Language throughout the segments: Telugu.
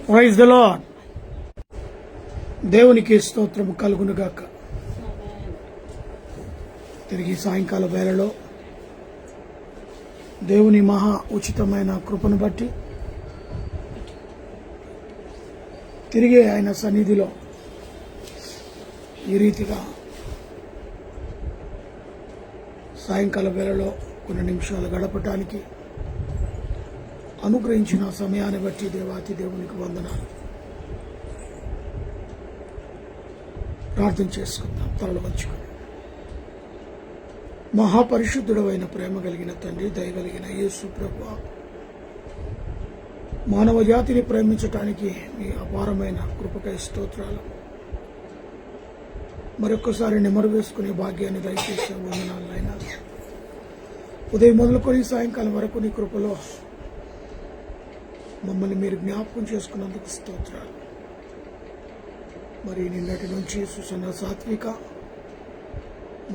Praise the lord. దేవునికి స్తోత్రము కలుగునుగాక. తిరిగి సాయంకాల వేళలో దేవుని మహా ఉచితమైన కృపను బట్టి తిరిగి ఆయన సన్నిధిలో ఈ రీతిగా సాయంకాల వేళలో కొన్ని నిమిషాలు గడపటానికి అనుగ్రహించిన సమయాన్ని బట్టి దేవాతి దేవునికి వందనాలు. ప్రార్థన చేసుకుందాం తలలు వంచుకొని. మహాపరిశుద్ధుడైన ప్రేమ కలిగిన తండ్రి, దయగలిగిన యేసు ప్రభువా, మానవ జాతిని ప్రేమించటానికి మీ అపారమైన కృపకై స్తోత్రాలు. మరొక్కసారి నెమరు వేసుకునే భాగ్యాన్ని దయచేసే వందనాలు అయినా. ఉదయం మొదలుకొని సాయంకాలం వరకు నీ కృపలో మమ్మల్ని మీరు జ్ఞాపకం చేసుకున్నందుకు స్తోత్రాలు. మరి నిన్నటి నుంచి సుసన్న, సాత్విక,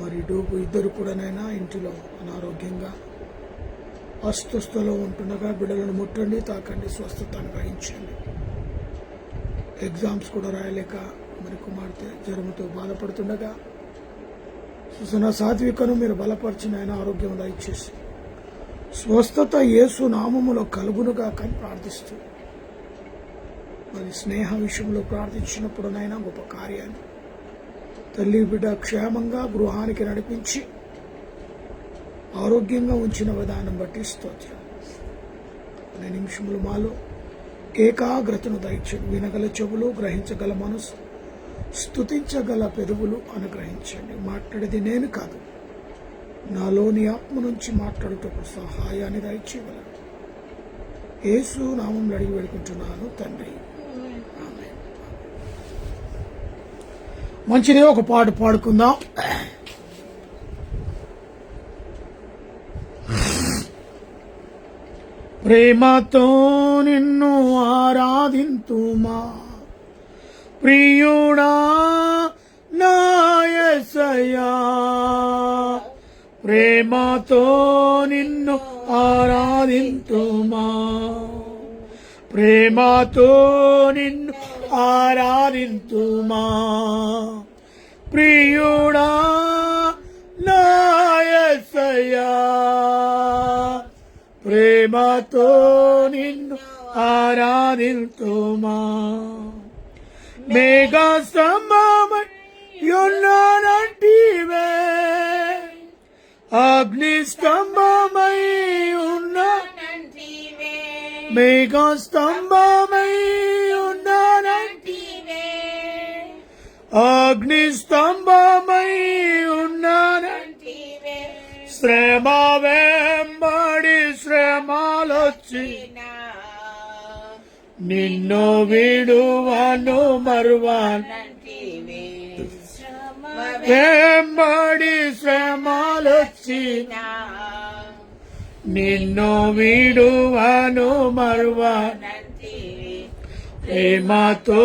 మరి డూపు ఇద్దరు కూడానైనా ఇంటిలో అనారోగ్యంగా అస్వస్థలో ఉంటుండగా బిడ్డలను ముట్టండి, తాకండి, స్వస్థత అనుగ్రహించండి. ఎగ్జామ్స్ కూడా రాయలేక మరి కుమార్తె జ్వరంతో బాధపడుతుండగా సుసన్న, సాత్వికను మీరు బలపరిచిన ఆయన ఆరోగ్యం దయచేసి స్వస్థత యేసు నామములో కలుగునుగా కానీ ప్రార్థిస్తూ, మరి స్నేహ విషయంలో ప్రార్థించినప్పుడునైనా గొప్ప కార్యాన్ని తల్లి బిడ్డ క్షేమంగా గృహానికి నడిపించి ఆరోగ్యంగా ఉంచిన విధానం బట్టి స్తోత్రం. అనే నిమిషములు మాలో ఏకాగ్రతను దయచండి. వినగల చెవులు, గ్రహించగల మనసు, స్తుతించగల పెదవులు అనుగ్రహించండి. మాట్లాడేది నేను కాదు, నాలోని ఆత్మ నుంచి మాట్లాడుటకు సహాయాన్ని దయచేయగలరు. యేసు నామం అడిగి వేడుకుంటున్నాను తండ్రి, ఆమేన్. మంచిదే, ఒక పాట పాడుకుందాం. ప్రేమతో నిన్ను ఆరాధింతుమా ప్రియుడా నా యేసయ్యా, ప్రేమతో నిన్ను ఆరాధింతుమా, ప్రేమతో నిన్ను ఆరాధింతుమా ప్రియుడా నా యేసయ్యా, ప్రేమతో నిన్ను ఆరాధింతుమా. మేఘ స్తంభమై ఉన్నానంటివే, అగ్ని స్తంభమై ఉన్నానంటివే, మేఘ స్తంభమై ఉన్నానంటివే, అగ్ని స్తంభమై ఉన్నానంటివే. శ్రమ వెంబడి శ్రమలొచ్చి నిన్ను విడువను మరువనంటివే, వెంబడి శ్రమలొచ్చి నిన్ను విడువను మరువనంటివే. ప్రేమతో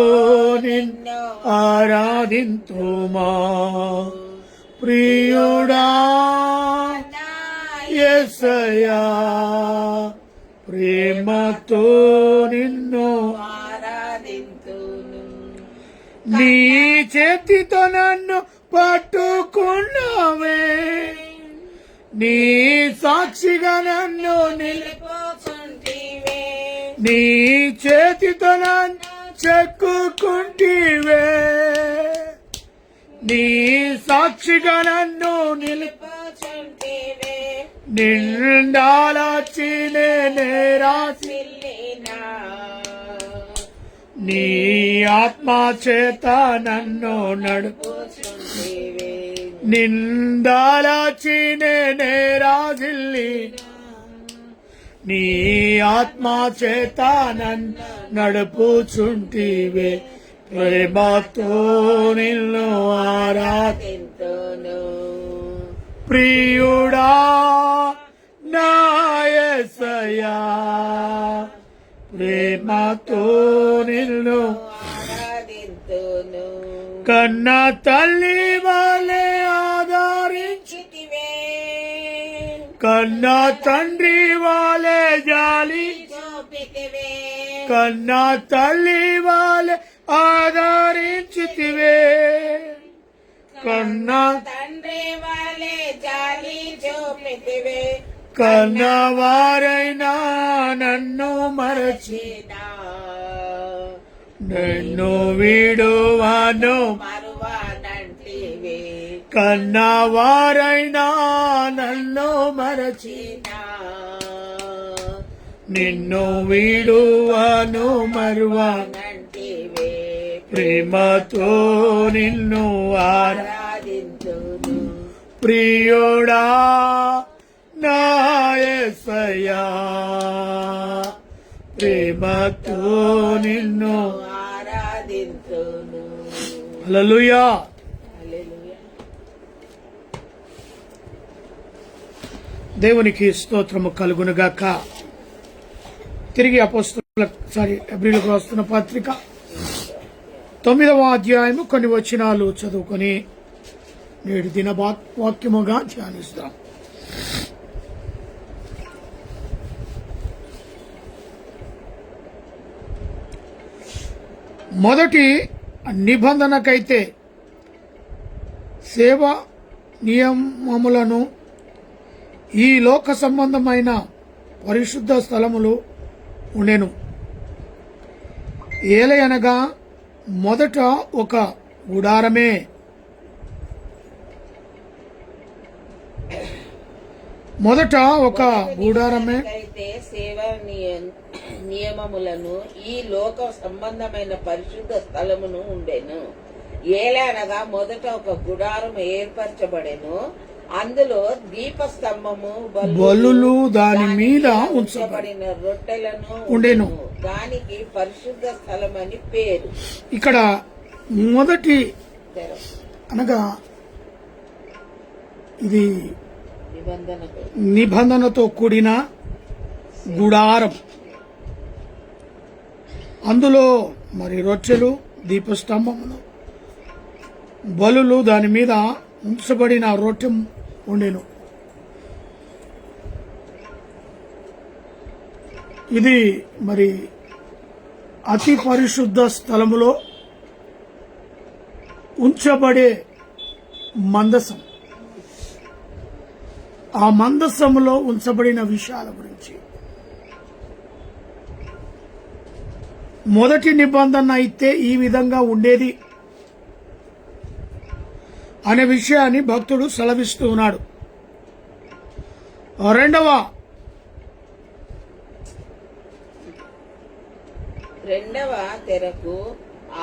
నిన్ను ఆరాధింతుమా ప్రియుడా యేసయ్యా, ప్రేమతో నిన్ను ఆరాధింతును. నీ చేతితో నన్ను పట్టుకున్నావే, నీ సాక్షిగా నన్ను నిలుపుచుంటివే, నీ చేతితో నన్ను చెక్కుకుంటివే, నీ సాక్షిగా నన్ను నిలుపుచుంటివే. నిండాలచినే నేరాసిల్లినా, నీ ఆత్మ చేత నన్ను నడుపుచుంటివే. నిందాలచినే నేరాసిల్లినా, నీ ఆత్మ చేత నన్ను నడుపుచుంటివే. ప్రేమతో నిన్ను ఆరాధింతును ప్రియుడా నా యేసయ్యా, ప్రేమతో నిన్ను ఆరాధింతును. కన్న తల్లి వలె ఆదరించితివే, కన్న తండ్రి వలె జాలి చూపితివే, కన్నా తల్లి వాళ్ళే ఆదరించితివే, కన్నా తండ్రి వాళ్ళే జాలి చూపితివే, కన్నవారైనా నన్ను మరచి నిన్ను విడువను మరువనంటివే, కన్నవారైనా నన్ను మరచి నిన్ను విడువను మరువనంటివే, ప్రేమతో నిన్ను ఆరాధింతును ప్రియుడా నా యేసయ్యా, ప్రేమతో నిన్ను ఆరాధింతును. హల్లెలూయా. హల్లెలూయా. దేవునికి స్తోత్రము కలుగునుగాక. తిరిగి ఎబ్రీలకు వస్తున్న పత్రిక 9వ అధ్యాయము కొన్ని వచనాలు చదువుకొని నేడు దిన వాక్యముగా ధ్యానిస్తాం. మొదటి నిబంధనకైతే సేవ నియమములను ఈ లోక సంబంధమైన పరిశుద్ధ స్థలములు ఉండెను. ఏలయనగా మొదట ఒక గుడారమే, అయితే సేవ నియమములను ఈ లోక సంబంధమైన పరిశుద్ధ స్థలమును ఉండెను. ఏలనగా మొదట ఒక గుడారం ఏర్పరచబడెను, అందులో దీపస్తంభము బలులు దాని మీద ఉంచబడిన రొట్టెలను ఉండెను. దానికి పరిశుద్ధ స్థలం అని పేరు. ఇక్కడ మొదటి అనగా ఇది నిబంధనతో కూడిన గుడారం, అందులో మరి రొట్టెలు దీపస్తంభములు బలులు దాని మీద ఉంచబడిన రొట్టె ఉండెను. ఇది మరి అతి పరిశుద్ధ స్థలములో ఉంచబడే మందసం. ఆ మందసములో ఉంచబడిన విషయాల గురించి మొదటి నిబంధన అయితే ఈ విధంగా ఉండేది అనే విషయాన్ని భక్తుడు సెలవిస్తూ ఉన్నాడు. రెండవ తెరకు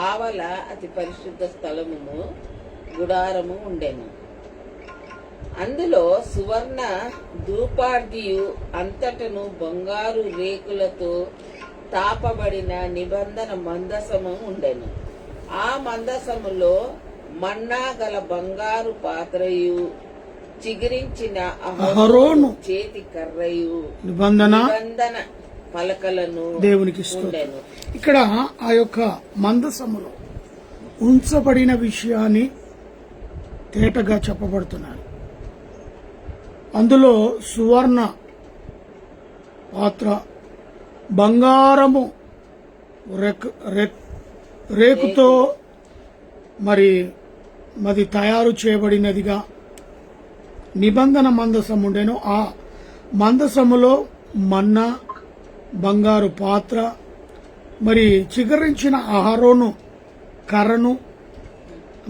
ఆవల అతి పరిశుద్ధ స్థలమును గుడారము ఉండెను. అందులో సువర్ణ ధూపార్జియు అంతటను బంగారు రేకులతో తాపబడిన నిబంధన మందసము ఉండెను. ఆ మందసములో మన్నా గల బంగారు పాత్రయు చిగిరించిన అహరోను చేతి కర్రయు నిబంధన పలకలను దేవునికి ఉండెను. ఇక్కడ ఆ యొక్క మందసములో ఉంచబడిన విషయాన్ని తేటగా చెప్పబడుతున్నాడు. అందులో సువర్ణ పాత్ర, బంగారము రేకుతో మరి తయారు చేయబడినదిగా నిబంధన మందసం ఉండెను. ఆ మందసములో మన్నా, బంగారు పాత్ర, మరి చిగురించిన అహరోను కర్రను,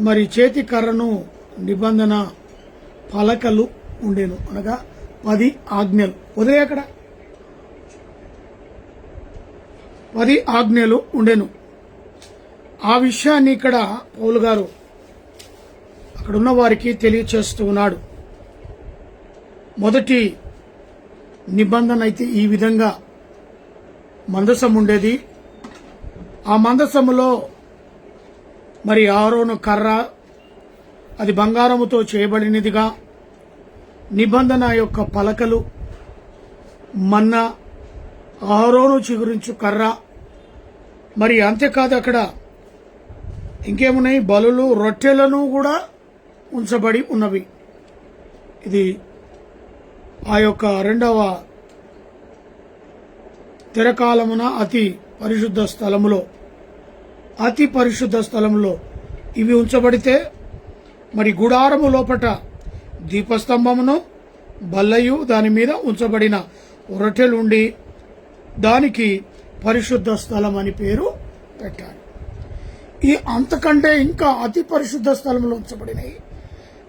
మరి చేతి కర్రను, నిబంధన పలకలు ఉండేను. అనగా 10 ఆజ్ఞలు. ఉదయం అక్కడ 10 ఆజ్ఞలు ఉండెను. ఆ విషయాన్ని ఇక్కడ పౌలు గారు అక్కడున్న వారికి తెలియచేస్తూ ఉన్నాడు. మొదటి నిబంధన అయితే ఈ విధంగా మందసం ఉండేది. ఆ మందసములో మరి అహరోను కర్ర, అది బంగారముతో చేయబడినదిగా, నిబంధన యొక్క పలకలు, మన్నా, అహరోను చిగురించు కర్ర, మరి అంతేకాదు అక్కడ ఇంకేమున్నాయి, బలులు, రొట్టెలను కూడా ఉంచబడి ఉన్నవి. ఇది ఆ యొక్క రెండవ తెరకాలమున అతి పరిశుద్ధ స్థలములో, అతి పరిశుద్ధ స్థలములో ఇవి ఉంచబడితే మరి గుడారము లోపట దీపస్తంభమును బల్లయు దాని మీద ఉంచబడిన రొట్టెలుండి దానికి పరిశుద్ధ స్థలం అని పేరు పెట్టారు. ఈ అంతకంటే ఇంకా అతి పరిశుద్ధ స్థలంలో ఉంచబడినాయి.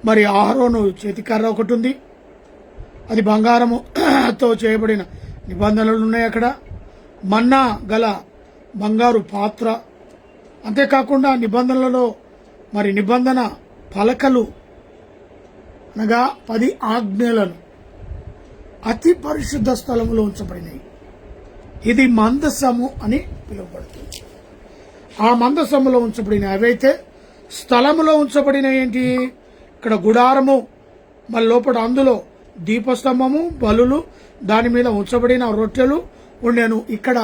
మరి అహరోను చేతికర్ర ఒకటి ఉంది, అది బంగారముతో చేయబడిన నిబంధనలు ఉన్నాయి. అక్కడ మన్నా గల బంగారు పాత్ర, అంతేకాకుండా నిబంధనలలో మరి నిబంధన పలకలు అనగా 10 ఆజ్ఞలను అతి పరిశుద్ధ స్థలములో ఉంచబడినాయి. ఇది మందసము అని పిలువబడుతుంది. ఆ మందసములో ఉంచబడిన అవైతే స్థలములో ఉంచబడిన ఏంటి, ఇక్కడ గుడారము మరి లోపల అందులో దీపస్తంభము బలులు దాని మీద ఉంచబడిన రొట్టెలు ఉండేను. ఇక్కడ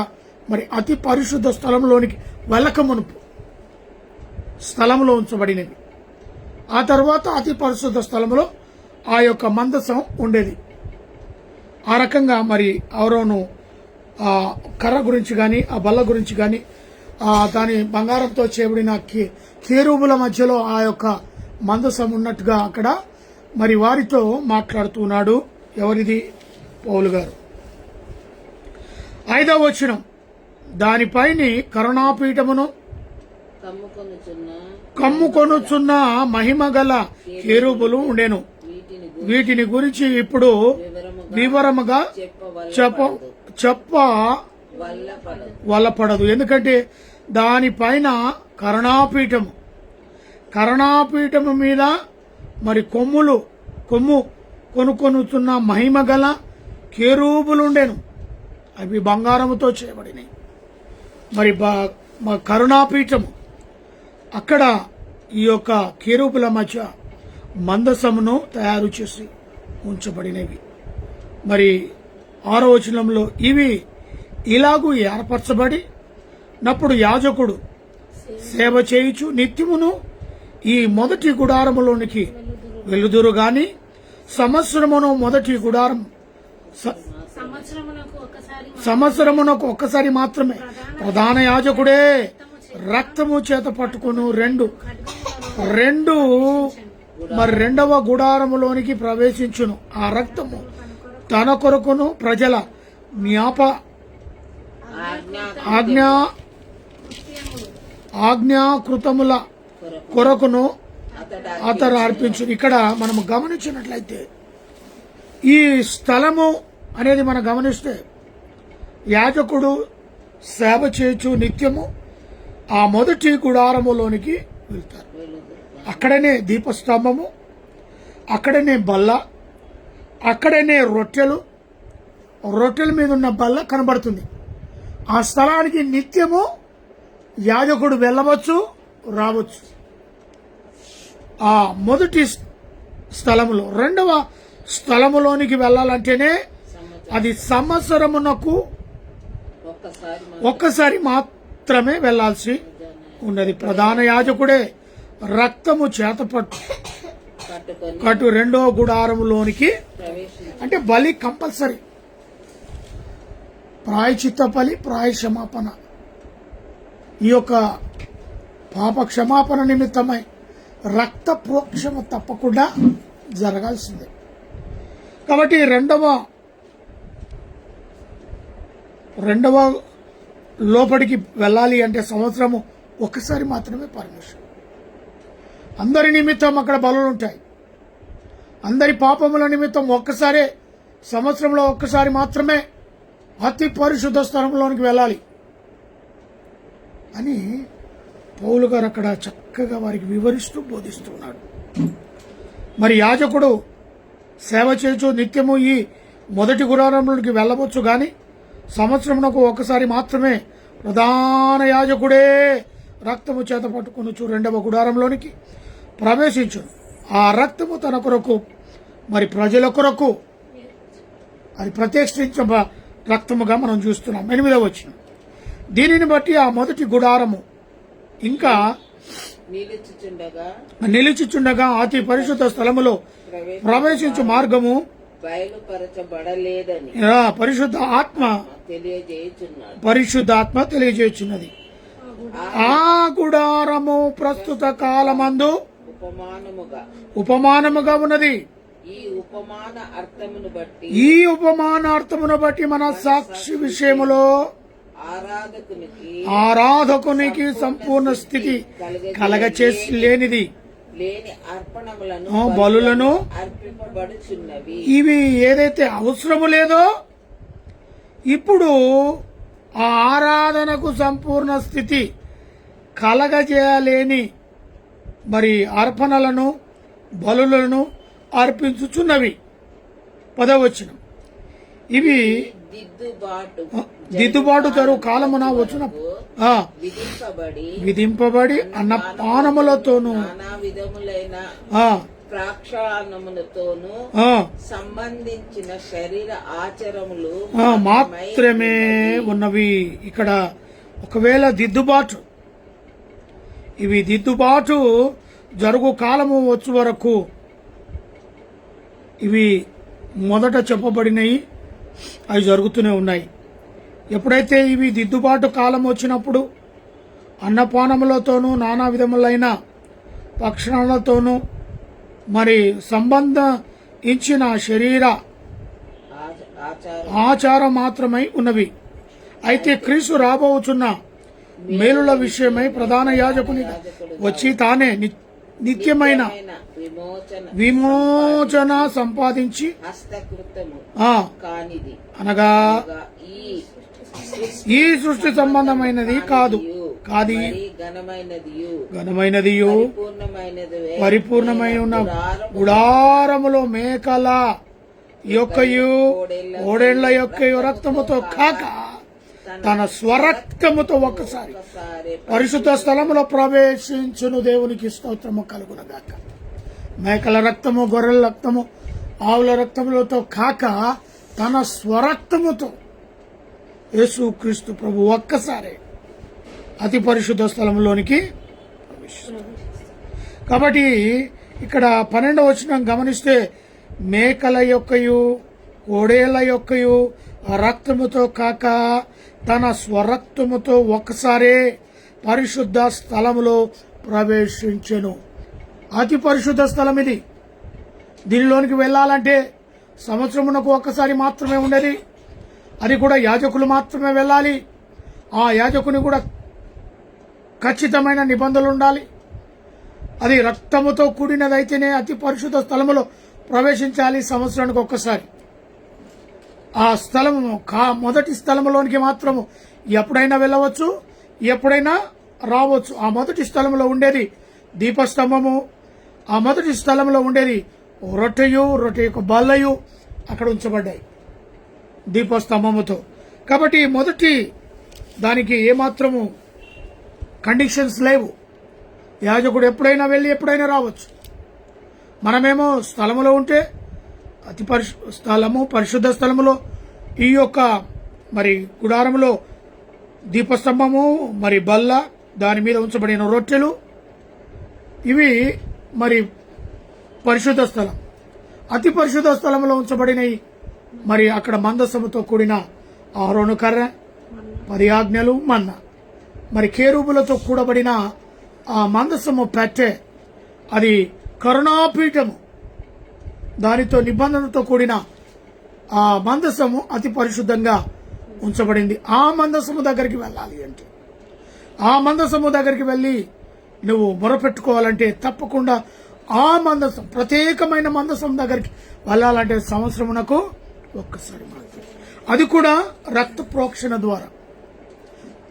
మరి అతి పరిశుద్ధ స్థలంలోనికి వెళ్ళకమునుపు స్థలంలో ఉంచబడినవి. ఆ తర్వాత అతి పరిశుద్ధ స్థలంలో ఆ యొక్క మందసం ఉండేది. ఆ రకంగా మరి అహరోను ఆ కర్ర గురించి కానీ ఆ బల్ల గురించి కానీ దాని బంగారంతో చేయబడిన కేరూబుల మధ్యలో ఆ యొక్క మందసం ఉన్నట్టుగా అక్కడ మరి వారితో మాట్లాడుతున్నాడు. ఎవరిది? పౌలు గారు. 5వ వచనం, దానిపైని కరుణాపీఠమును కమ్ముకొనుచున్న మహిమగల కేరూబులు ఉండెను. వీటిని గురించి ఇప్పుడు వివరముగా చెప్ప వల్లపడదు. ఎందుకంటే దానిపైన కరుణాపీఠము మీద మరి కొమ్ము కొనుకొనుచున్న మహిమగల కేరూబులుండెను. అవి బంగారముతో చేయబడినాయి. మరి కరుణాపీఠము అక్కడ ఈ యొక్క కేరూబుల మధ్య మందసమును తయారు చేసి ఉంచబడినవి. మరి 6వ వచనంలో ఇవి ఇలాగూ ఏర్పరచబడి నప్పుడు యాజకుడు సేవ చేయుచు నిత్యమును ఈ మొదటి గుడారములోనికి వెలుదురు గాని సంవత్సరమును మొదటి గుడారం సంవత్సరమునకు ఒక్కసారి మాత్రమే ప్రధాన యాజకుడే రక్తము చేత పట్టుకుని రెండు మరి రెండవ గుడారములోనికి ప్రవేశించును. ఆ రక్తము తన కొరకును ప్రజల ఆజ్ఞాకృతముల కొరకును అతడు అర్పించును. ఇక్కడ మనము గమనించినట్లయితే ఈ స్థలము అనేది మనం గమనిస్తే యాజకుడు సేవ చేయొచ్చు నిత్యము ఆ మొదటి గుడారములోనికి వెళ్తారు. అక్కడనే దీపస్తంభము, అక్కడనే బల్ల, అక్కడనే రొట్టెల మీద ఉన్న బల్ల కనబడుతుంది. ఆ స్థలానికి నిత్యము యాజకుడు వెళ్ళవచ్చు రావచ్చు. ఆ మొదటి స్థలములో రెండవ స్థలములోనికి వెళ్ళాలంటేనే అది సంవత్సరమునకు ఒక్కసారి మాత్రమే వెళ్లాల్సి ఉన్నది. ప్రధాన యాజకుడే రక్తము చేత కట్టు రెండవ గుడారములోనికి, అంటే బలి కంపల్సరీ, ప్రాయచిత్త బలి, ప్రాయ క్షమాపణ, ఈ యొక్క పాప క్షమాపణ నిమిత్తమై రక్త ప్రోక్షము తప్పకుండా జరగాల్సిందే. కాబట్టి రెండవ లోపలికి వెళ్ళాలి అంటే సంవత్సరము ఒక్కసారి మాత్రమే పర్మిషన్. అందరి నిమిత్తం అక్కడ బలులు ఉంటాయి. అందరి పాపముల నిమిత్తం ఒక్కసారే సంవత్సరంలో ఒక్కసారి మాత్రమే అతి పరిశుద్ధ స్థలంలోనికి వెళ్ళాలి అని పౌలు గారు అక్కడ చక్కగా వారికి వివరిస్తూ బోధిస్తున్నాడు. మరి యాజకుడు సేవ చేయొచ్చు నిత్యము ఈ మొదటి గుడారంలోకి వెళ్ళవచ్చు గాని సంవత్సరమునకు ఒకసారి మాత్రమే ప్రధాన యాజకుడే రక్తము చేత పట్టుకొనుచు రెండవ గుడారంలోనికి ప్రవేశించును. ఆ రక్తము తన కొరకు మరి ప్రజల కొరకు అది ప్రతిష్ఠించ రక్తముగా మనం చూస్తున్నాం. 8వ వచనం, దీనిని బట్టి ఆ మొదటి గుడారము ఇంకా నిలిచిచుండగా అతి పరిశుద్ధ స్థలములో ప్రవేశించు మార్గము బయలుపరచబడలేదని పరిశుద్ధ ఆత్మ తెలియజేయుచున్నాడు. పరిశుద్ధాత్మ తెలియజేస్తున్నది. ఆ గుడారము ప్రస్తుత కాలమందు ఉపమానముగా ఉన్నది. ఈ ఉపమానార్థమును బట్టి మన సాక్షి విషయములో ఆరాధకునికి సంపూర్ణ స్థితి కలగచేసి లేని బలులను అర్పింపబడుచున్నవి. ఇవి ఏదైతే అవసరము లేదో ఇప్పుడు ఆ ఆరాధనకు సంపూర్ణ స్థితి కలగజేయలేని మరి అర్పణలను బలులను అర్పించుచున్నవి. 10వ వచనం. ఇవి దిద్దుబాటు తరు కాలమున వచ్చిన విధింపబడి అన్నపానములతోనూ నానా విధములైన ద్రాక్షాన్నములతోనూ సంబంధించిన శరీర ఆచారములు మాత్రమే ఉన్నవి. ఇక్కడ ఒకవేళ దిద్దుబాటు జరుగు కాలము వచ్చే వరకు ఇవి మొదట చెప్పబడినవి, అవి జరుగుతూనే ఉన్నాయి. ఎప్పుడైతే ఇవి దిద్దుబాటు కాలం వచ్చినప్పుడు అన్నపానములతోనూ నానా విధములైన భక్షణాలతోనూ మరి సంబంధించిన శరీర ఆచారం మాత్రమై ఉన్నవి. అయితే క్రీస్తు రాబోచున్న మేలుల విషయమై ప్రధాన యాజకుని వచ్చి తానే నిత్యమైన విమోచన సంపాదించి అనగా ఈ సృష్టి సంబంధమైనది కాదు ఘనమైనది పరిపూర్ణమై ఉన్న గుడారములో మేకల యొక్కయు ఓడేళ్ల యొక్కయు రక్తముతో కాక తన స్వరక్తముతో ఒక్కసారి పరిశుద్ధ స్థలములో ప్రవేశించును. దేవునికి స్తోత్రము కలుగునగాక. మేకల రక్తము, గొర్రెల రక్తము, ఆవుల రక్తములతో కాక తన స్వరక్తముతో యేసుక్రీస్తు ప్రభు ఒక్కసారి అతి పరిశుద్ధ స్థలంలోనికి ప్రవేశిస్తాడు. కాబట్టి ఇక్కడ 12వ వచనం గమనిస్తే మేకల యొక్కయు కోడేళ్ల యొక్కయు రక్తముతో కాక తన స్వరక్తముతో ఒక్కసారే పరిశుద్ధ స్థలములో ప్రవేశించెను. అతి పరిశుద్ధ స్థలం ఇది. దీనిలోనికి వెళ్ళాలంటే సంవత్సరమునకు ఒక్కసారి మాత్రమే ఉండేది. అది కూడా యాజకులు మాత్రమే వెళ్ళాలి. ఆ యాజకుని కూడా ఖచ్చితమైన నిబంధనలు ఉండాలి. అది రక్తముతో కూడినదైతేనే అతి పరిశుద్ధ స్థలములో ప్రవేశించాలి సంవత్సరానికి ఒక్కసారి. ఆ స్థలము మొదటి స్థలంలోనికి మాత్రము ఎప్పుడైనా వెళ్ళవచ్చు, ఎప్పుడైనా రావచ్చు. ఆ మొదటి స్థలంలో ఉండేది దీపస్తంభము, ఆ మొదటి స్థలంలో ఉండేది రొట్టె యొక్క బల్లయు అక్కడ ఉంచబడ్డాయి దీపస్తంభముతో. కాబట్టి మొదటి దానికి ఏమాత్రము కండిషన్స్ లేవు. యాజకుడు ఎప్పుడైనా వెళ్ళి ఎప్పుడైనా రావచ్చు. మనమేమో స్థలములో ఉంటే అతి పరిశుద్ధ స్థలములో ఈ యొక్క మరి గుడారములో దీపస్తంభము, మరి బల్ల, దాని మీద ఉంచబడిన రొట్టెలు, ఇవి మరి పరిశుద్ధ స్థలం. అతి పరిశుద్ధ స్థలంలో ఉంచబడినవి మరి అక్కడ మందసముతో కూడిన ఆరోను కర్ర, 10 ఆజ్ఞలు, మన్నా. మరి కేరూబులతో కూడబడిన ఆ మందసము పెట్టె, అది కరుణాపీఠము, దానితో నిబంధనతో కూడిన ఆ మందసము అతి పరిశుద్ధంగా ఉంచబడింది. ఆ మందసము దగ్గరికి వెళ్ళాలి అంటే, ఆ మందసము దగ్గరికి వెళ్ళి నువ్వు మొరపెట్టుకోవాలంటే తప్పకుండా ఆ మందసం, ప్రత్యేకమైన మందసం దగ్గరికి వెళ్ళాలంటే సంవత్సరమునకు ఒక్కసారి మాత్రమే. అది కూడా రక్త ప్రోక్షణ ద్వారా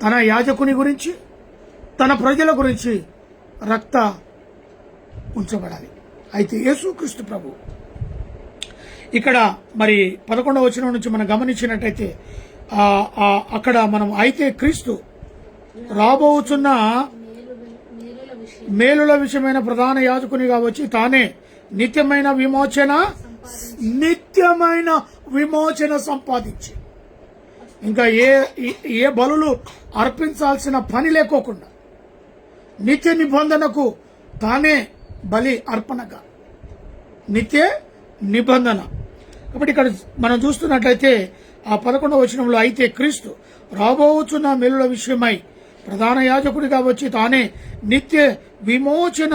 తన యాజకుని గురించి, తన ప్రజల గురించి రక్త ఉంచబడాలి. అయితే యేసుక్రీస్తు ప్రభు ఇక్కడ మరి 11వ వచనం నుంచి మనం గమనించినట్టయితే అక్కడ మనం అయితే క్రీస్తు రాబోచున్న మేలుల విషయమైన ప్రధాన యాజకునిగా వచ్చి తానే నిత్యమైన విమోచన సంపాదించి ఇంకా ఏ బలులు అర్పించాల్సిన పని లేకోకుండా నిత్య నిబంధనకు తానే బలి అర్పణగా, నిత్య నిబంధన. కాబట్టి ఇక్కడ మనం చూస్తున్నట్లయితే ఆ 11వ వచనంలో, అయితే క్రీస్తు రాబోచున్న మేలుల విషయమై ప్రధాన యాజకుడిగా వచ్చి తానే నిత్య విమోచన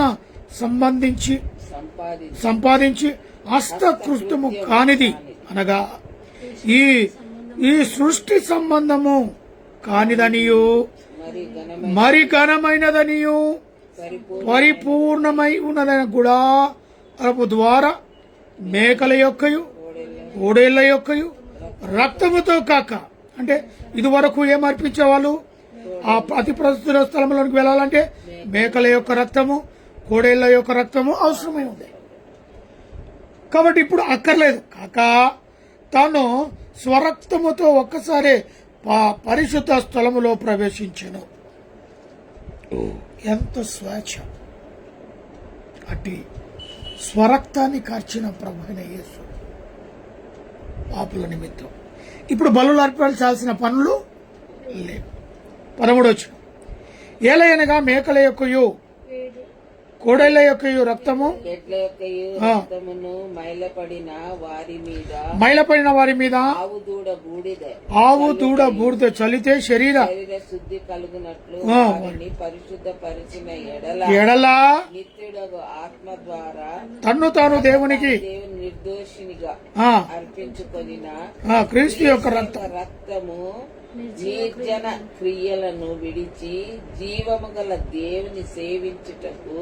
సంపాదించి హస్తకృత్యము కానిది అనగా ఈ ఈ సృష్టి సంబంధము కానిదనియు మరి ఘనమైనదనియు పరిపూర్ణమై ఉన్నదని గుడారపు ద్వారా మేకల యొక్కయు కోడేళ్ల యొక్కయు రక్తముతో కాక, అంటే ఇదివరకు ఏం అర్పించేవాళ్ళు? ఆ అతి ప్రస్తుత స్థలంలోనికి వెళ్ళాలంటే మేకల యొక్క రక్తము, కోడేళ్ల యొక్క రక్తము అవసరమై ఉంది. కాబట్టి ఇప్పుడు అక్కర్లేదు. కాక తాను స్వరక్తముతో ఒక్కసారి పరిశుద్ధ స్థలములో ప్రవేశించెను. ఎంత స్వేచ్ఛ! అట్టి స్వరక్తాన్ని కార్చిన ప్రభువైన యేసు పాపుల నిమిత్తం ఇప్పుడు బలులు అర్పించాల్సిన పనులు లేవు. 13వ వచనం, ఏలయనగా మేకల యొక్కయు కోడేళ్ల యొక్కయు రక్తము ఎడ్ల యొక్కయు రక్తమును మైలపడిన వారి మీద ఆవు దూడ బూడిద చల్లితే శరీర శుద్ధి కలుగునట్లు పరిశుద్ధపరిచిన ఎడల నిత్యుడగు ఆత్మ ద్వారా తన్ను తాను దేవునికి నిర్దోషినిగా అర్పించుకొనిన క్రీస్తు యొక్క రక్తము నిర్జన క్రియలను విడిచి జీవము గల దేవుని సేవించుటకు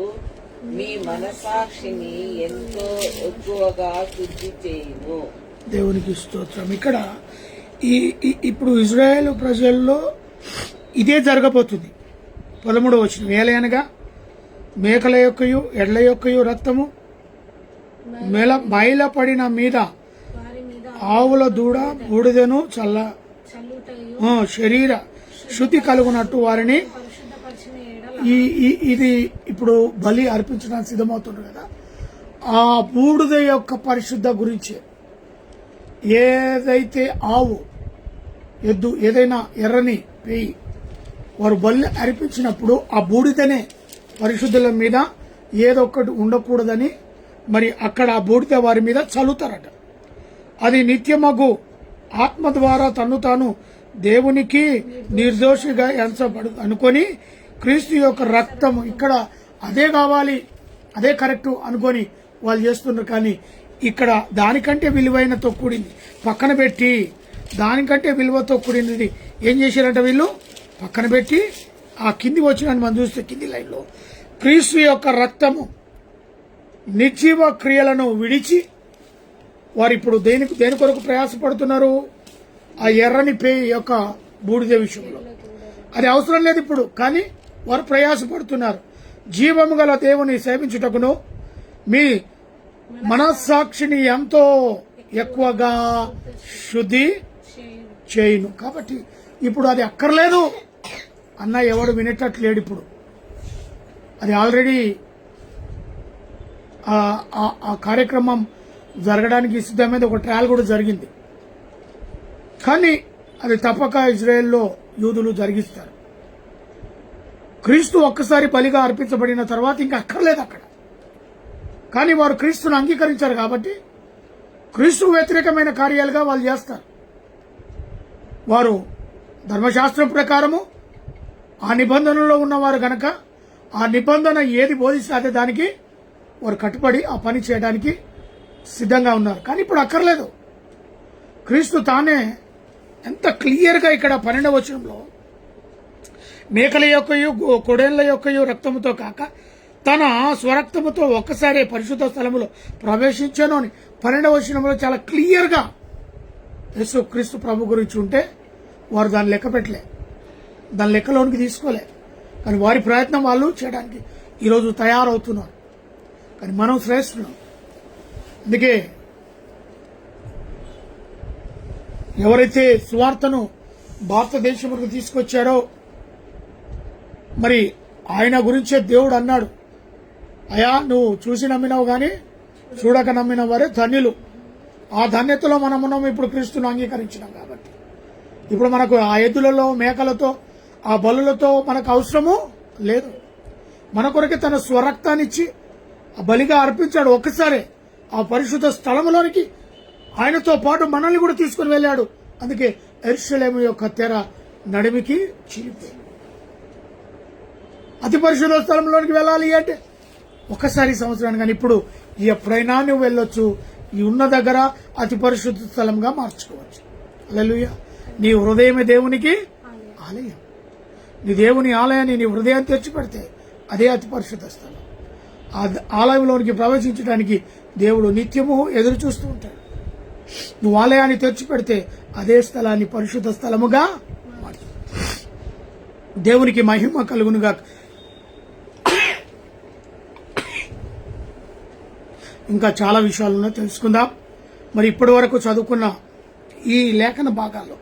మీ మనసాక్షిని ఎంతో ఎక్కువగా శుద్ధి చేయును. దేవునికి స్తోత్రం. ఇక్కడ ఇప్పుడు ఇజ్రాయేల్ ప్రజల్లో ఇదే జరగబోతుంది. 13వ వచనం, ఏలయనగా మేకల యొక్కయు ఎడ్ల యొక్కయు రక్తము మైలపడిన మీద ఆవుల దూడ బూడిదను శరీర శుద్ధి కలుగునట్టు వారిని ఇది ఇప్పుడు బలి అర్పించడానికి సిద్ధమవుతుంది కదా, ఆ బూడిద యొక్క పరిశుద్ధ గురించే. ఏదైతే ఆవు ఎద్దు ఏదైనా ఎర్రని పేయి వారు బలి అర్పించినప్పుడు ఆ బూడిదనే పరిశుద్ధుల మీద ఏదొక్కటి ఉండకూడదని మరి అక్కడ ఆ బూడిద వారి మీద చల్లుతారట. అది నిత్యమగు ఆత్మ ద్వారా తను తాను దేవునికి నిర్దోషిగా ఎంచబడు అనుకొని క్రీస్తు యొక్క రక్తము ఇక్కడ అదే కావాలి, అదే కరెక్ట్ అనుకొని వాళ్ళు చేస్తున్నారు. కానీ ఇక్కడ దానికంటే విలువైనతో కూడింది పక్కన పెట్టి, దానికంటే విలువతో కూడినది ఏం చేశారంటే వీళ్ళు పక్కన పెట్టి ఆ కింది వచ్చిన మనం చూస్తే కింది లైన్లో క్రీస్తు యొక్క రక్తము నిర్జీవ క్రియలను విడిచి వారు ఇప్పుడు దేని కొరకు ప్రయాసపడుతున్నారు? ఆ ఎర్రని పేయి యొక్క బూడిద విషయంలో అది అవసరం లేదు ఇప్పుడు, కానీ వారు ప్రయాసపడుతున్నారు. జీవము గల దేవుని సేవించుటకును మీ మనస్సాక్షిని ఎంతో ఎక్కువగా శుద్ధి చేయును. కాబట్టి ఇప్పుడు అది అక్కర్లేదు అన్న ఎవడు వినేటట్లేడు. ఇప్పుడు అది ఆల్రెడీ ఆ కార్యక్రమం జరగడానికి సిద్ధమైన ఒక ట్రయల్ కూడా జరిగింది. కానీ అది తప్పక ఇజ్రాయెల్లో యూదులు జరిగిస్తారు. క్రీస్తు ఒక్కసారి బలిగా అర్పించబడిన తర్వాత ఇంకా అక్కర్లేదు అక్కడ. కానీ వారు క్రీస్తును అంగీకరించారు కాబట్టి క్రీస్తు వ్యతిరేకమైన కార్యాలుగా వాళ్ళు చేస్తారు. వారు ధర్మశాస్త్రం ప్రకారము ఆ నిబంధనలో ఉన్నవారు గనక ఆ నిబంధన ఏది బోధిస్తే అదే దానికి వారు కట్టుబడి ఆ పని చేయడానికి సిద్ధంగా ఉన్నారు. కానీ ఇప్పుడు అక్కర్లేదు. క్రీస్తు తానే ఎంత క్లియర్గా ఇక్కడ 12వ వచనంలో మేకల యొక్కయు కొడేళ్ల యొక్కయు రక్తముతో కాక తన స్వరక్తముతో ఒక్కసారి పరిశుద్ధ స్థలములో ప్రవేశించాను అని 12వ వచనంలో చాలా క్లియర్గా యేసు క్రీస్తు ప్రభు గురించి ఉంటే వారు దాన్ని లెక్క పెట్టలే, దాని లెక్కలోనికి తీసుకోలే. కానీ వారి ప్రయత్నం వాళ్ళు చేయడానికి ఈరోజు తయారవుతున్నారు. కానీ మనం శ్రేష్ఠులం. అందుకే ఎవరైతే సువార్తను భారతదేశంలోకి తీసుకొచ్చారో మరి ఆయన గురించే దేవుడు అన్నాడు, అయా నువ్వు చూసి నమ్మినావు కానీ చూడక నమ్మిన వారే ధన్యులు. ఆ ధన్యతలో మనం ఉన్నాం. ఇప్పుడు క్రీస్తును అంగీకరించినాం కాబట్టి ఇప్పుడు మనకు ఆ ఎద్దులలో మేకలతో ఆ బలులతో మనకు అవసరము లేదు. మన కొరకే తన స్వరక్తాన్నిచ్చి ఆ బలిగా అర్పించాడు. ఒక్కసారి ఆ పరిశుద్ధ స్థలంలోనికి ఆయనతో పాటు మనల్ని కూడా తీసుకుని వెళ్ళాడు. అందుకే యెరూషలేము యొక్క తెర నడిమికి చీలిపోయింది. అతి పరిశుద్ధ స్థలంలోనికి వెళ్ళాలి అంటే ఒకసారి సంవత్సరానికి, కానీ ఇప్పుడు ఎప్పుడైనా నువ్వు వెళ్ళొచ్చు. ఈ ఉన్న దగ్గర అతి పరిశుద్ధ స్థలంగా మార్చుకోవచ్చు. హల్లెలూయా. నీ హృదయమే దేవునికి ఆలయం. నీ దేవుని ఆలయాన్ని నీ హృదయాన్ని తెచ్చిపెడితే అదే అతి పరిశుద్ధ స్థలం. ఆ ఆలయంలోనికి ప్రవేశించడానికి దేవుడు నిత్యము ఎదురు చూస్తూ ఉంటాడు. నువ్వు ఆలయాన్ని తెచ్చిపెడితే అదే స్థలాన్ని పరిశుద్ధ స్థలముగా మార్చు. దేవునికి మహిమ కలుగునుగా. ఇంకా చాలా విషయాలను తెలుసుకుందాం. మరి ఇప్పటి వరకు చదువుకున్న ఈ లేఖన భాగాల్లో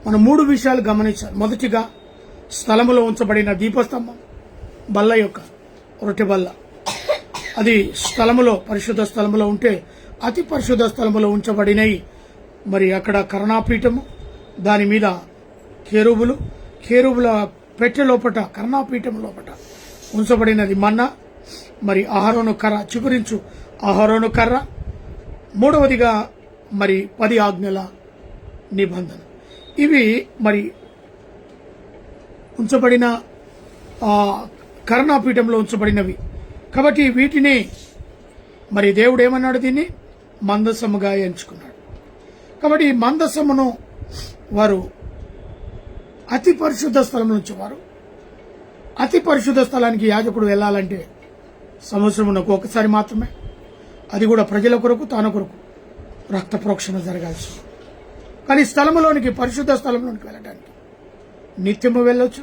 మనం 3 విషయాలు గమనించాలి. మొదటిగా స్థలములో ఉంచబడిన దీపస్తంభం, బల్ల యొక్క రొట్టె బల్ల. అది స్థలములో పరిశుద్ధ స్థలములో ఉంటే అతి పరిశుద్ధ స్థలములో ఉంచబడినవి. మరి అక్కడ కరుణాపీఠము, దాని మీద కేరుబుల పెట్టె లోపట కరుణాపీఠం లోపట ఉంచబడినది మన్నా. మరి అహరోను కర్ర, చిగురించు అహరోను కర్ర. మూడవదిగా మరి 10 ఆజ్ఞల నిబంధన. ఇవి మరి ఉంచబడిన కరుణాపీఠంలో ఉంచబడినవి. కాబట్టి వీటిని మరి దేవుడు ఏమన్నాడు? దీన్ని మందసముగా ఎంచుకున్నాడు. కాబట్టి ఈ మందసమును వారు అతి పరిశుద్ధ స్థలం నుంచి వారు అతి పరిశుద్ధ స్థలానికి యాజకుడు వెళ్ళాలంటే సంవత్సరమునకు ఒకసారి మాత్రమే. అది కూడా ప్రజల కొరకు, తాను కొరకు రక్త ప్రోక్షణ జరగాల్సి. కానీ స్థలములోనికి, పరిశుద్ధ స్థలంలోనికి వెళ్ళడానికి నిత్యము వెళ్ళొచ్చు.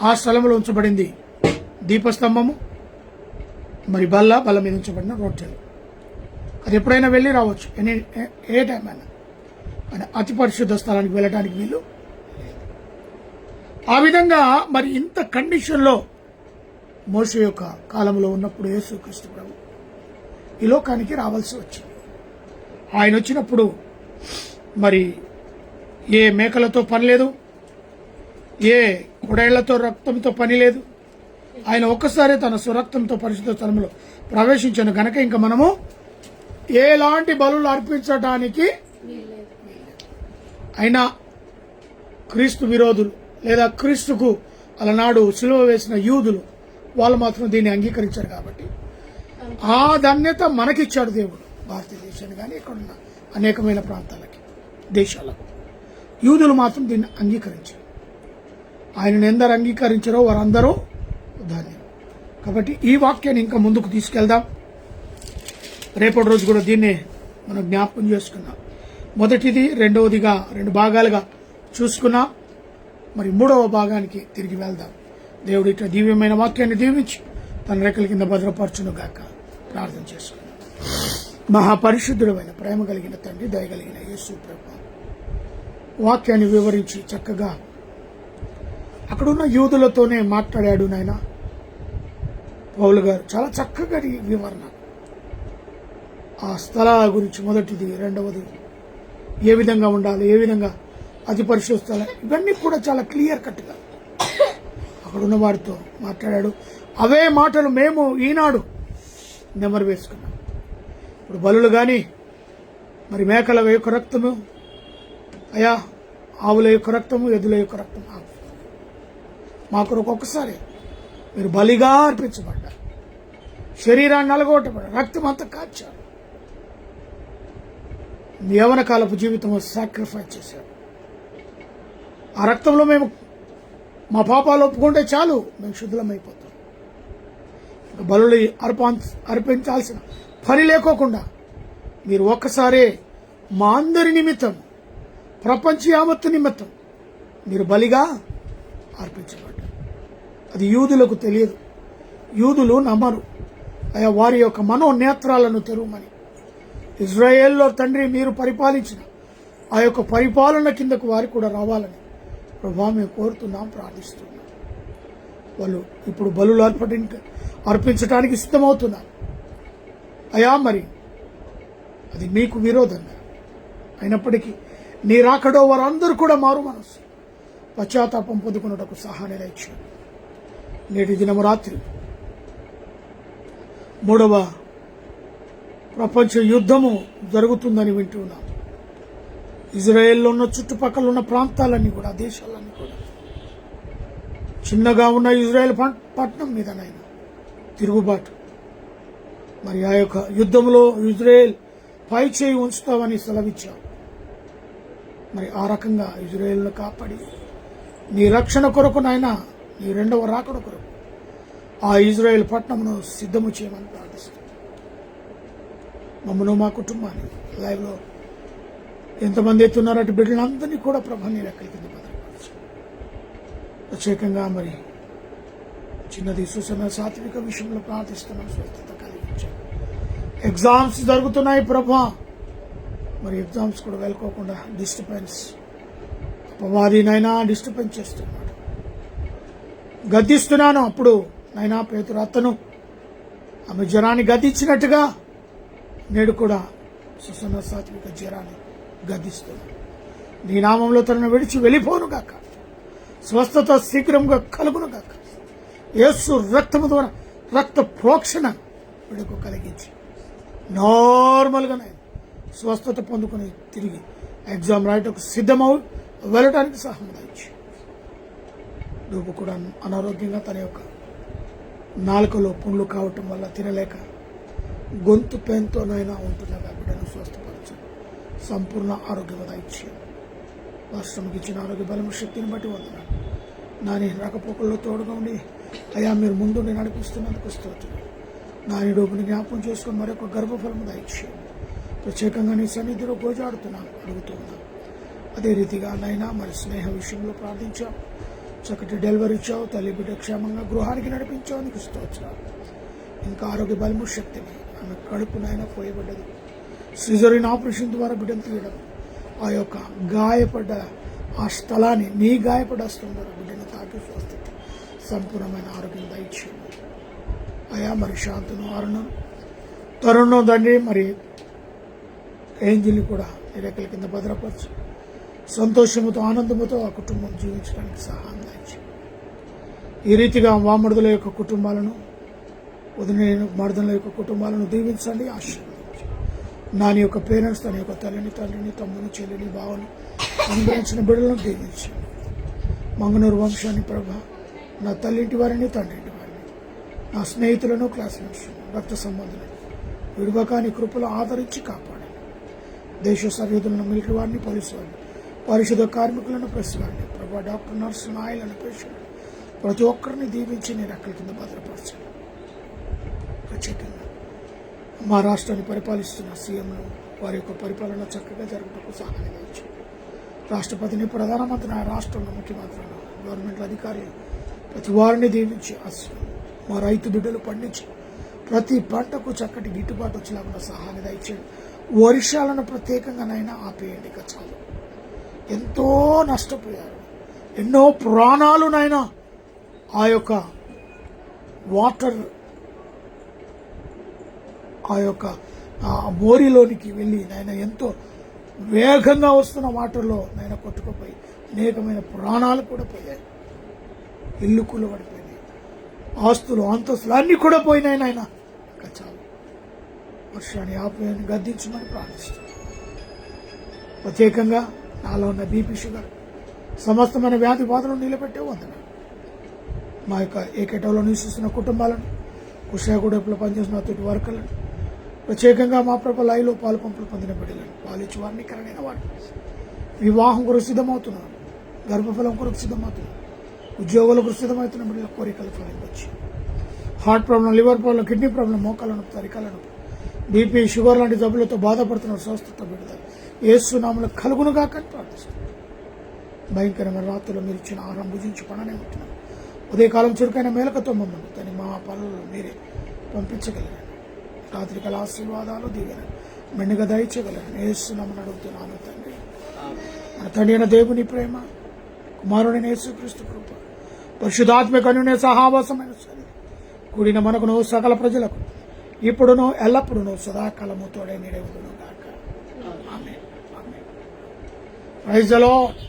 ఆ స్థలంలో ఉంచబడింది దీపస్తంభము, మరి బల్ల మీద ఉంచబడిన రొట్టెలు. అది ఎప్పుడైనా వెళ్ళి రావచ్చు, ఏ టైం అయినా. కానీ అతి పరిశుద్ధ స్థలానికి వెళ్ళడానికి వీలు. ఆ విధంగా మరి ఇంత కండిషన్లో మోషే యొక్క కాలంలో ఉన్నప్పుడు యేసుక్రీస్తు ప్రభు ఈ లోకానికి రావాల్సి వచ్చింది. ఆయన వచ్చినప్పుడు మరి ఏ మేకలతో పని లేదు, ఏ కొడేళ్లతో రక్తంతో పని లేదు. ఆయన ఒక్కసారి తన స్వరక్తంతో పరిశుద్ధ స్థలంలో ప్రవేశించాను గనక ఇంకా మనము ఎలాంటి బలులు అర్పించడానికి అయినా క్రీస్తు విరోధులు లేదా క్రీస్తుకు అలనాడు సిలువ వేసిన యూదులు వాళ్ళు మాత్రం దీన్ని అంగీకరించారు. కాబట్టి ఆ ధన్యత మనకిచ్చాడు దేవుడు. భారతదేశాన్ని కానీ ఇక్కడున్న అనేకమైన ప్రాంతాలకి, దేశాలకు. యూదులు మాత్రం దీన్ని అంగీకరించారు. ఆయనను ఎందరు అంగీకరించారో వారందరూ ధన్యులు. కాబట్టి ఈ వాక్యాన్ని ఇంకా ముందుకు తీసుకెళ్దాం. రేపటి రోజు కూడా దీన్నే మనం జ్ఞాపకం చేసుకున్నాం. మొదటిది, రెండవదిగా 2 భాగాలుగా చూసుకున్నాం. మరి 3వ భాగానికి తిరిగి వెళ్దాం. దేవుడి ఇట్లా దివ్యమైన వాక్యాన్ని దీవించి తన రెక్కల కింద భద్రపరచును గాక. ప్రార్థన చేసుకున్నాం. మహాపరిశుద్ధుడమైన ప్రేమ కలిగిన తండ్రి, దయగలిగిన యేసు ప్రభు, వాక్యాన్ని వివరించి చక్కగా అక్కడున్న యూదులతోనే మాట్లాడాడు నాయన పౌలు గారు. చాలా చక్కగా వివరణ ఆ స్థలాల గురించి, మొదటిది, రెండవది, ఏ విధంగా ఉండాలి, ఏ విధంగా అతి పరిశుద్ధ స్థలం, ఇవన్నీ కూడా చాలా క్లియర్ కట్గా అక్కడున్న వారితో మాట్లాడాడు. అవే మాటలు మేము ఈనాడు నెమరు వేసుకున్నాం. ఇప్పుడు బలులు కానీ, మరి మేకల యొక్క రక్తము, అయా ఆవుల యొక్క రక్తము, ఎద్దుల యొక్క రక్తం మా కొరకు ఒక్కసారి మీరు బలిగా అర్పించబడ్డారు. శరీరాన్ని నలగొట్టబడ్డారు, రక్తం అంతా కార్చారు. మీ యవన కాలపు జీవితం సాక్రిఫైస్ చేశారు. ఆ రక్తంలో మేము మా పాపాలు ఒప్పుకుంటే చాలు, మేము శుద్ధులమైపోతాం. ఇంకా బలులు అర్పించాల్సిన పని లేకోకుండా మీరు ఒక్కసారే మా అందరి నిమిత్తం, ప్రపంచ యావత్తు నిమిత్తం మీరు బలిగా అర్పించబడ్డారు. అది యూదులకు తెలియదు, యూదులు నమ్మరు. అయా వారి యొక్క మనోనేత్రాలను తెరవమని, ఇజ్రాయేల్లో తండ్రి మీరు పరిపాలించిన ఆ యొక్క పరిపాలన కిందకు వారు కూడా రావాలని ప్రభా మేము కోరుతున్నాం, ప్రార్థిస్తున్నాం. వాళ్ళు ఇప్పుడు బలులు అర్పించడానికి సిద్ధమవుతున్నారు. అయా మరి అది మీకు విరోధంగా అయినప్పటికీ నీ రాకడో వారందరూ కూడా మారు మనసు పశ్చాత్తాపం పొందుకున్నటకు సహాయం ఇచ్చారు. నేటి దినము రాత్రి 3వ ప్రపంచ యుద్ధము జరుగుతుందని వింటున్నాం. ఇజ్రాయెల్లో ఉన్న చుట్టుపక్కల ఉన్న ప్రాంతాలన్నీ కూడా, దేశాలన్నీ కూడా చిన్నగా ఉన్న ఇజ్రాయెల్ పట్టణం మీదనైనా తిరుగుబాటు. మరి ఆ యొక్క యుద్ధంలో ఇజ్రాయెల్ పై చేయి ఉంచుతామని సెలవిచ్చావు. మరి ఆ రకంగా ఇజ్రాయెల్ను కాపాడి నీ రక్షణ కొరకు నాయన, నీ రెండవ రాకడ కొరకు ఆ ఇజ్రాయెల్ పట్టణమును సిద్ధము చేయమని ప్రార్థిస్తాం. మమ్మను, మా కుటుంబాన్ని, లైవ్లో ఎంతమంది ఎత్తున్నారో అటు బిడ్డలందరినీ కూడా ప్రభు నీ రెక్కల కింద భద్రపరచు. ప్రత్యేకంగా మరి చిన్నది సుసన్న సాత్విక విషయంలో ప్రార్థిస్తున్నాం, స్వస్థత కలిగించాం. ఎగ్జామ్స్ జరుగుతున్నాయి ప్రభా, మరి ఎగ్జామ్స్ కూడా వెళ్ళకోకుండా డిస్టర్బెన్స్, అపవాదినైనా డిస్టర్బెన్స్ చేస్తున్నాడు. గద్దిస్తున్నాను. అప్పుడు నైనా పేతురు అత్తను ఆమె జ్వరాన్ని గద్దించినట్టుగా నేడు కూడా సుసన్న సాత్విక జ్వరాన్ని గద్దిస్తున్నాను. నీ నామంలో తనను విడిచి వెళ్ళిపోను గాక, స్వస్థత శీఘ్రంగా కలుగును గాక. యేసు రక్తము ద్వారా రక్త ప్రోక్షణ విడుకు కలిగించి నార్మల్గా స్వస్థత పొందుకుని తిరిగి ఎగ్జామ్ రాయటకు సిద్ధమవు వెళ్ళడానికి సహాయం దయచి. నువ్వు కూడా అనారోగ్యంగా తన యొక్క నాలుకలో పుండ్లు కావటం వల్ల తినలేక గొంతు పెయిన్తోనైనా ఉంటున్నగా బిడ్డను స్వస్థపరచు. సంపూర్ణ ఆరోగ్యం దయచి. రాష్ట్రంకి ఇచ్చిన ఆరోగ్య బలం శక్తిని బట్టి వందనాలు. నాని రాకపోకల్లో తోడుగా ఉండి అయ్యా మీరు ముందుండి నడిపిస్తున్నందుకు స్తోత్రం. నాని డోపుని జ్ఞాపకం చేసుకుని మరొక గర్భఫలము దయచేయండి. ప్రత్యేకంగా నీ సన్నిధిలో గోజాడుతున్నాను, అడుగుతున్నాను. అదే రీతిగా నైనా మరి స్నేహ విషయంలో ప్రార్థించావు, చక్కటి డెలివరీ ఇచ్చావు, తల్లి బిడ్డ క్షేమంగా గృహానికి నడిపించావు, నీకు స్తోత్రాలు. ఇంకా ఆరోగ్య బలము శక్తిని, ఆమె కడుపునైనా పోయబడ్డది, సిజరీన్ ఆపరేషన్ ద్వారా బిడ్డను తీయడం, ఆ యొక్క గాయపడ్డ ఆ స్థలాన్ని, నీ గాయపడ్డ స్థలం ద్వారా బిడ్డను తాకి స్వస్థత, సంపూర్ణమైన ఆరోగ్యం దయచేయండి. అయా మరి శాంతను, అరుణం, తరుణం తండ్రి, మరి ఏంజిల్ని కూడా నిరేకల కింద భద్రపరచు. సంతోషముతో ఆనందముతో ఆ కుటుంబం జీవించడానికి సహాయం దయచేయండి. ఈ రీతిగా వామడుదల యొక్క కుటుంబాలను, వదిన మరుదల యొక్క కుటుంబాలను దీవించండి, ఆశీర్వదించండి. నాని యొక్క పేరెంట్స్, తన యొక్క తల్లిని, తండ్రిని, తమ్ముని, చెల్లిని, బావని అనుగ్రహించిన బిడ్డలను దీవించండి. మంగనూరు వంశాన్ని ప్రభ, నా తల్లింటి వారిని, తండ్రింటి వారిని, నా స్నేహితులను, క్లాస్మేట్స్, రక్త సంబంధులను విడువక నీ కృపలో ఆదరించి కాపాడండి. దేశ సరిహద్దులను, మిలిటరీ వారిని, పోలీసు వారిని, పరిశుద్ధ కార్మికులను, ప్రెస్ వారిని ప్రభా, డాక్టర్, నర్సులను, ఆయిలను, పేషెంట్ ప్రతి ఒక్కరిని దీవించి నీ రెక్కల కింద భద్రపరచండి. ప్రత్యేకంగా మా రాష్ట్రాన్ని పరిపాలిస్తున్న సీఎంలు, వారి యొక్క పరిపాలన చక్కగా జరగడానికి సహాయం ఇచ్చి, రాష్ట్రపతిని, ప్రధానమంత్రిని, ఆ రాష్ట్రంలో ముఖ్యమంత్రులను, గవర్నమెంట్ అధికారులు ప్రతి వారిని దీవించి మా రైతు బిడ్డలు పండించి ప్రతి పంటకు చక్కటి గిట్టుబాటు వచ్చేలాగా సహాయం దయచేయండి. వర్షాలను ప్రత్యేకంగానైనా ఆపేయండి. ఇక చాలు, ఎంతో నష్టపోయారు, ఎన్నో ప్రాణాలునైనా ఆ యొక్క వాటర్, ఆ యొక్క మోరిలోనికి వెళ్ళి నాయన ఎంతో వేగంగా వస్తున్న వాటర్లో నాయన కొట్టుకుపోయి అనేకమైన ప్రాణాలు కూడా పోయాయి, ఇల్లు కూలబడిపోయినాయి, ఆస్తులు అంతస్తులు అన్నీ కూడా పోయినాయి నాయన. ఇంకా చాలు, వర్షాన్ని ఆపేయని గద్దించమని ప్రార్థిస్తాను. ప్రత్యేకంగా నాలో ఉన్న బీపీ, షుగర్, సమస్తమైన వ్యాధి బాధలను నిలబెట్టే వందన. మా యొక్క ఏకేటంలో నివసిస్తున్న కుటుంబాలను, కుషాగూడెంలో పనిచేసిన తోటి వర్కర్లను, ప్రత్యేకంగా మా ప్రభు లైవ్లో పాలు పంపులు పొందిన బిడ్డలను, పాలిచ్చి వారిని, కరణైన వారిని, వివాహం కొరకు సిద్ధమవుతున్నాను, గర్భఫలం కొరకు సిద్ధమవుతున్నాను, ఉద్యోగులకు సిద్ధమవుతున్న బిడ్డల కోరికలు ఫలించవచ్చు. Heart problem, liver problem, kidney problem, మోకాల నొప్పి, తరికాల నొప్పి, బీపీ, షుగర్ లాంటి జబ్బులతో బాధపడుతున్న స్వస్థత విడుదల యేసు నామములో కలుగునుగా అని ప్రార్థిస్తున్నాను. భయంకరమైన రాత్రులు మీరు ఇచ్చిన ఆహారం భుజించి పడనే ఉంటున్నాను. ఉదయకాలం చురుకైన మేలకతో మమ్మల్ని తని మా పనులను మీరే పంపించగలరు. రాత్రికాల ఆశీర్వాదాలు దిగల మెండుగా దయచేయగలరు. యేసు నామమున అడుగుతున్నాను తండ్రి. మన తండ్రి అయిన దేవుని ప్రేమ, కుమారుడైన యేసుక్రీస్తు కృప, పరిశుద్ధాత్మ కన్యుని సహవాసమైన సన్నిధి కూడిన మనకును సకల ప్రజలకు ఇప్పుడును ఎల్లప్పుడూ సదాకాలము తోడే నిలవును గాక. ఆమేన్. ఆమేన్. Praise the lord.